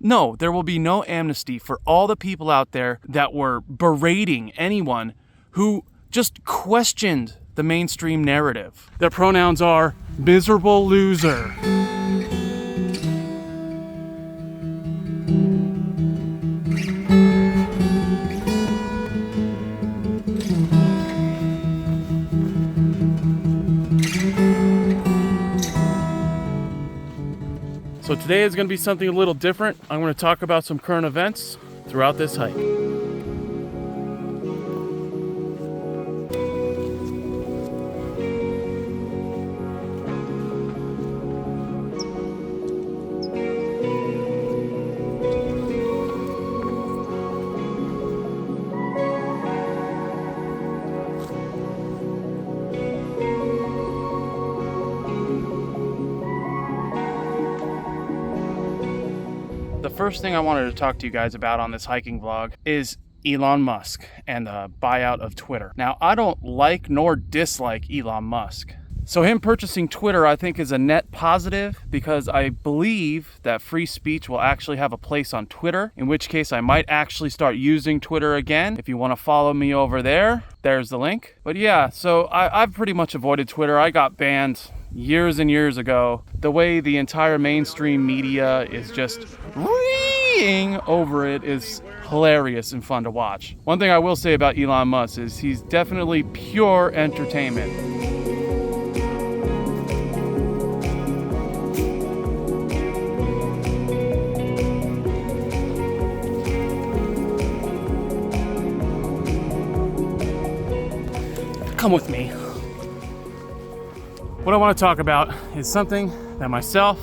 No, there will be no amnesty for all the people out there that were berating anyone who just questioned the mainstream narrative. Their pronouns are miserable loser. So today is going to be something a little different. I'm going to talk about some current events throughout this hike. The first thing I wanted to talk to you guys about on this hiking vlog is Elon Musk and the buyout of Twitter. Now, I don't like nor dislike Elon Musk. So him purchasing Twitter, I think, is a net positive because I believe that free speech will actually have a place on Twitter, in which case I might actually start using Twitter again. If you want to follow me over there, there's the link. But yeah, so I've pretty much avoided Twitter. I got banned years and years ago. The way the entire mainstream media is just reeing over it is hilarious and fun to watch. One thing I will say about Elon Musk is he's definitely pure entertainment. Come with me. What I want to talk about is something that myself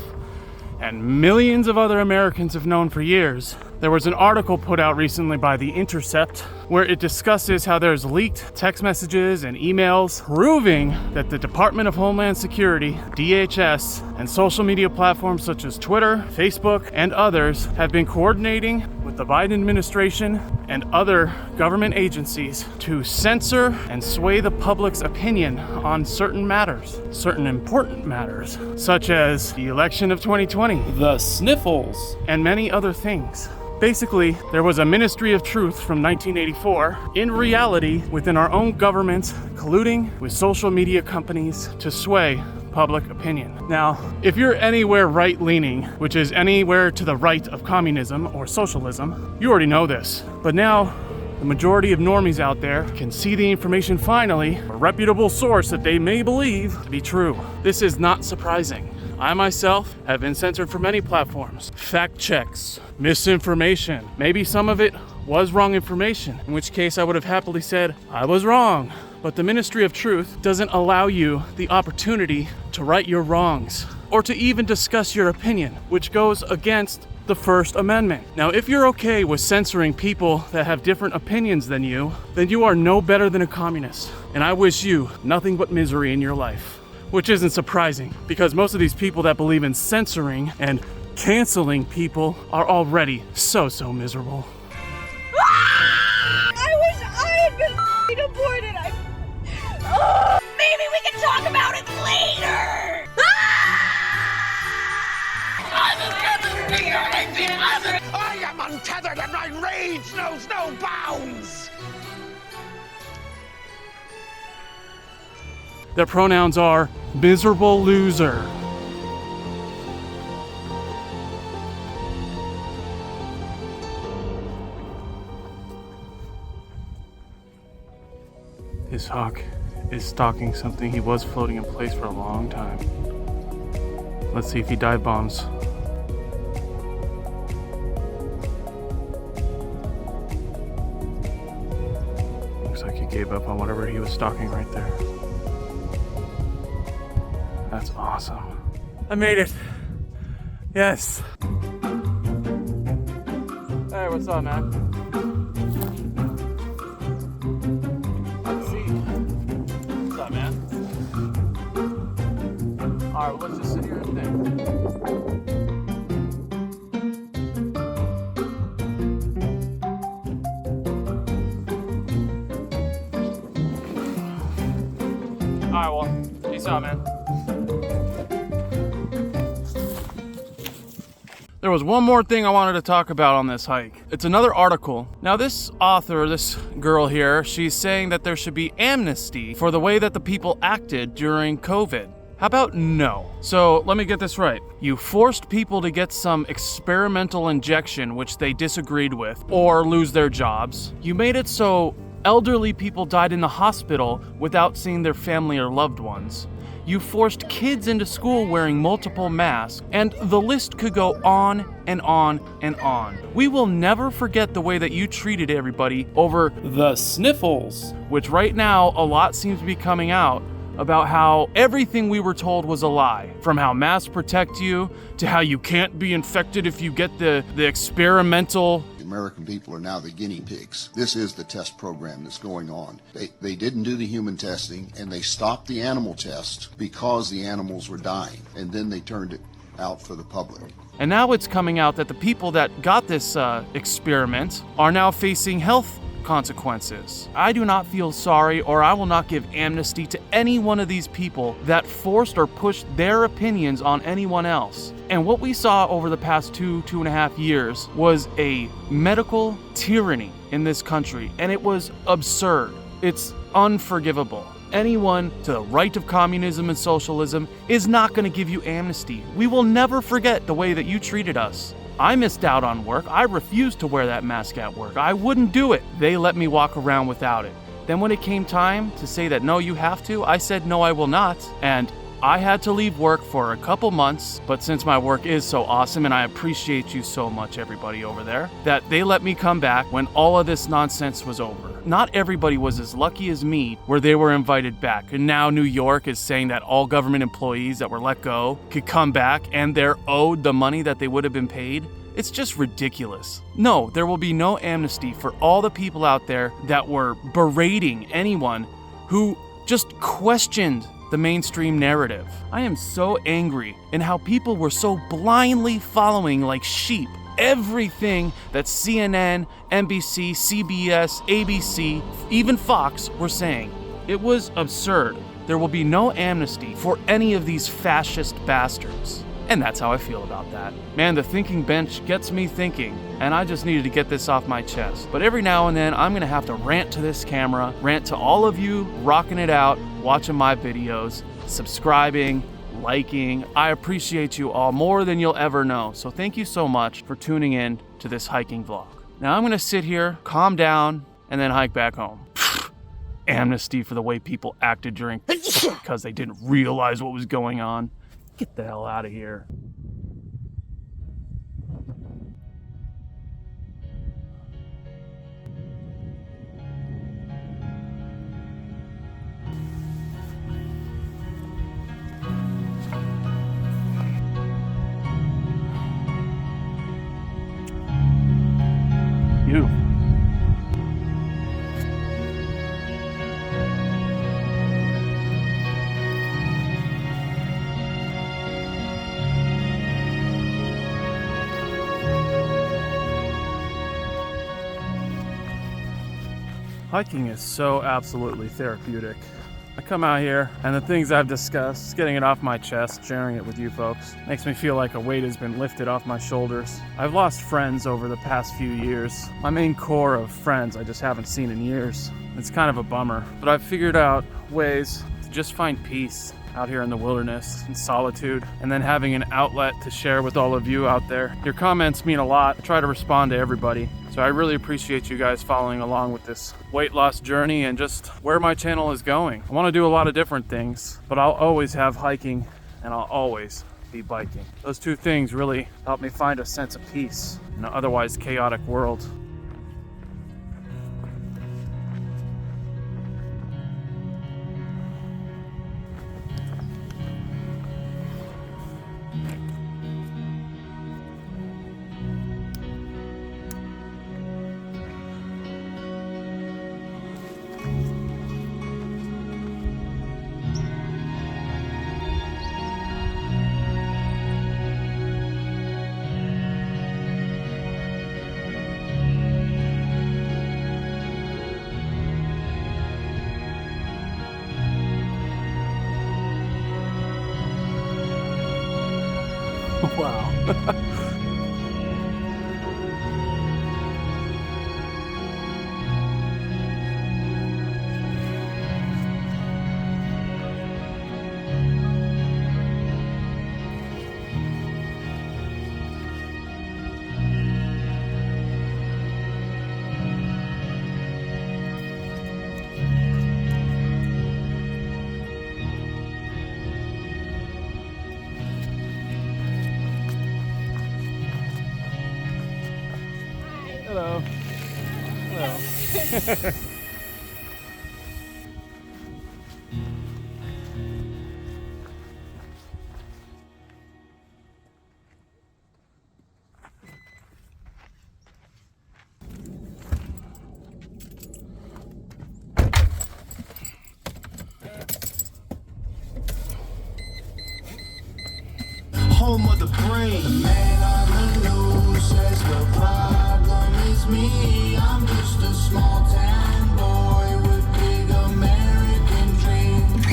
and millions of other Americans have known for years. There was an article put out recently by the Intercept where it discusses how there's leaked text messages and emails proving that the Department of Homeland Security, DHS, and social media platforms such as Twitter, Facebook, and others have been coordinating with the Biden administration and other government agencies to censor and sway the public's opinion on certain matters, certain important matters, such as the election of 2020, the sniffles, and many other things. Basically, there was a Ministry of Truth from 1984, in reality, within our own government, colluding with social media companies to sway public opinion. Now, if you're anywhere right-leaning, which is anywhere to the right of communism or socialism, you already know this. But now, the majority of normies out there can see the information finally, a reputable source that they may believe to be true. This is not surprising. I myself have been censored from many platforms. Fact checks, misinformation. Maybe some of it was wrong information, in which case I would have happily said, I was wrong. But the Ministry of Truth doesn't allow you the opportunity to right your wrongs or to even discuss your opinion, which goes against the First Amendment. Now, if you're okay with censoring people that have different opinions than you, then you are no better than a communist. And I wish you nothing but misery in your life. Which isn't surprising, because most of these people that believe in censoring and canceling people are already so miserable. I wish I had been aborted. Maybe we can talk about it later. I am untethered and my rage knows no bounds! Their pronouns are miserable loser. This hawk is stalking something he was floating in place for a long time. Let's see if he dive bombs. Looks like he gave up on whatever he was stalking right there. That's awesome. I made it. Yes. Hey, what's up, man? Let's see. What's up, man? Alright, well, let's just sit here and think. Alright, well, peace out, man. There was one more thing I wanted to talk about on this hike. It's another article. Now this author, this girl here, she's saying that there should be amnesty for the way that the people acted during COVID. How about no? So let me get this right. You forced people to get some experimental injection which they disagreed with or lose their jobs. You made it so elderly people died in the hospital without seeing their family or loved ones. You forced kids into school wearing multiple masks, and the list could go on and on and on. We will never forget the way that you treated everybody over the sniffles, which right now a lot seems to be coming out about how everything we were told was a lie. From how masks protect you, to how you can't be infected if you get the experimental. The American people are now the guinea pigs. This is the test program that's going on. They didn't do the human testing, and they stopped the animal test because the animals were dying, and then they turned it out for the public. And now it's coming out that the people that got this experiment are now facing health consequences. I do not feel sorry, or I will not give amnesty to any one of these people that forced or pushed their opinions on anyone else. And what we saw over the past 2.5 years was a medical tyranny in this country, and it was absurd. It's unforgivable. Anyone to the right of communism and socialism is not going to give you amnesty. We will never forget the way that you treated us. I missed out on work. I refused to wear that mask at work. I wouldn't do it. They let me walk around without it. Then when it came time to say that no, you have to, I said no, I will not. And I had to leave work for a couple months, but since my work is so awesome, and I appreciate you so much, everybody over there, that they let me come back when all of this nonsense was over. Not everybody was as lucky as me where they were invited back. And now New York is saying that all government employees that were let go could come back and they're owed the money that they would have been paid. It's just ridiculous. No, there will be no amnesty for all the people out there that were berating anyone who just questioned the mainstream narrative. I am so angry in how people were so blindly following like sheep everything that CNN, NBC, CBS, ABC, even Fox were saying. It was absurd. There will be no amnesty for any of these fascist bastards. And that's how I feel about that. Man, the thinking bench gets me thinking, and I just needed to get this off my chest. But every now and then, I'm gonna have to rant to this camera, rant to all of you rocking it out, watching my videos, subscribing, liking. I appreciate you all more than you'll ever know. So thank you so much for tuning in to this hiking vlog. Now I'm gonna sit here, calm down, and then hike back home. Amnesty for the way people acted during because they didn't realize what was going on. Get the hell out of here. You. Hiking is so absolutely therapeutic. I come out here and the things I've discussed, getting it off my chest, sharing it with you folks, makes me feel like a weight has been lifted off my shoulders. I've lost friends over the past few years. My main core of friends I just haven't seen in years. It's kind of a bummer, but I've figured out ways to just find peace out here in the wilderness and solitude, and then having an outlet to share with all of you out there. Your comments mean a lot. I try to respond to everybody. So I really appreciate you guys following along with this weight loss journey and just where my channel is going. I want to do a lot of different things, but I'll always have hiking and I'll always be biking. Those two things really help me find a sense of peace in an otherwise chaotic world. Wow. Hello. Hello. Home of the brave. The man on the news says the problem is me. I'm just a small town boy with big American dreams.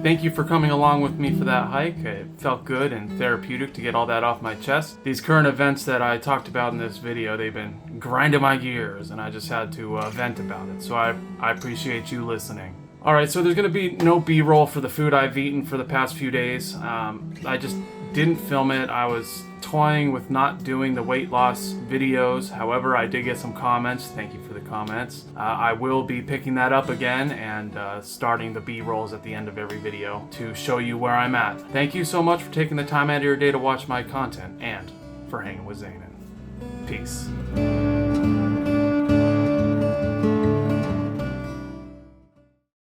Thank you for coming along with me for that hike. It felt good and therapeutic to get all that off my chest. These current events that I talked about in this video, they've been grinding my gears, and I just had to vent about it. So I appreciate you listening. Alright, so there's going to be no B-roll for the food I've eaten for the past few days. I just didn't film it. I was toying with not doing the weight loss videos. However, I did get some comments. Thank you for the comments. I will be picking that up again and starting the B-rolls at the end of every video to show you where I'm at. Thank you so much for taking the time out of your day to watch my content and for hanging with Zanin. Peace.